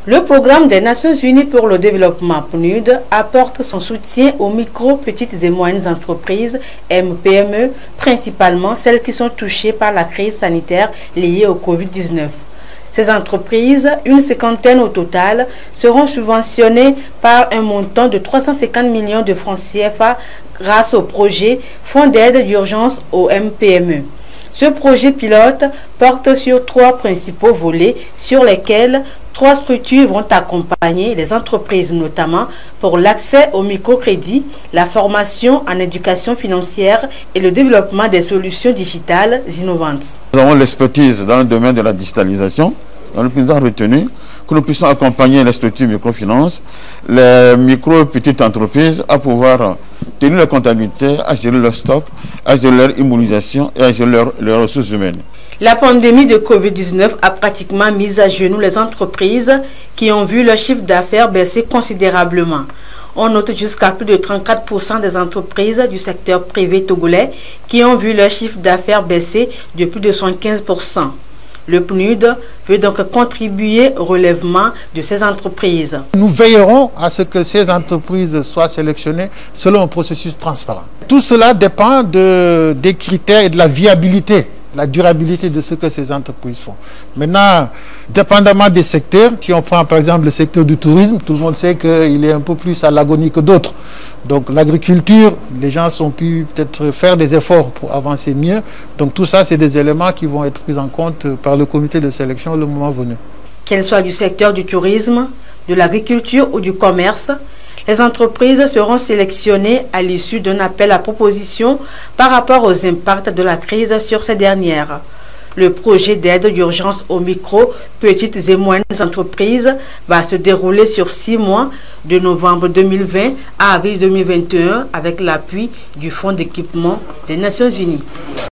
Le programme des Nations Unies pour le développement PNUD apporte son soutien aux micro, petites et moyennes entreprises MPME, principalement celles qui sont touchées par la crise sanitaire liée au Covid-19. Ces entreprises, une cinquantaine au total, seront subventionnées par un montant de 350 millions de francs CFA grâce au projet Fonds d'aide d'urgence aux MPME. Ce projet pilote porte sur 3 principaux volets sur lesquels 3 structures vont accompagner les entreprises, notamment pour l'accès au microcrédit, la formation en éducation financière et le développement des solutions digitales innovantes. Nous avons l'expertise dans le domaine de la digitalisation. Donc nous avons retenu que nous puissions accompagner les structures microfinance, les micro et petites entreprises à pouvoir tenir la comptabilité, à gérer leur stock, à gérer leur immunisation et à gérer leurs ressources humaines. La pandémie de Covid-19 a pratiquement mis à genoux les entreprises qui ont vu leur chiffre d'affaires baisser considérablement. On note jusqu'à plus de 34% des entreprises du secteur privé togolais qui ont vu leur chiffre d'affaires baisser de plus de 75%. Le PNUD veut donc contribuer au relèvement de ces entreprises. Nous veillerons à ce que ces entreprises soient sélectionnées selon un processus transparent. Tout cela dépend des critères et de la viabilité, la durabilité de ce que ces entreprises font. Maintenant, dépendamment des secteurs, si on prend par exemple le secteur du tourisme, tout le monde sait qu'il est un peu plus à l'agonie que d'autres. Donc l'agriculture, les gens ont pu peut-être faire des efforts pour avancer mieux. Donc tout ça, c'est des éléments qui vont être pris en compte par le comité de sélection le moment venu. Qu'elles soient du secteur du tourisme, de l'agriculture ou du commerce, les entreprises seront sélectionnées à l'issue d'un appel à proposition par rapport aux impacts de la crise sur ces dernières. Le projet d'aide d'urgence aux micro, petites et moyennes entreprises va se dérouler sur 6 mois, de novembre 2020 à avril 2021, avec l'appui du Fonds d'équipement des Nations Unies.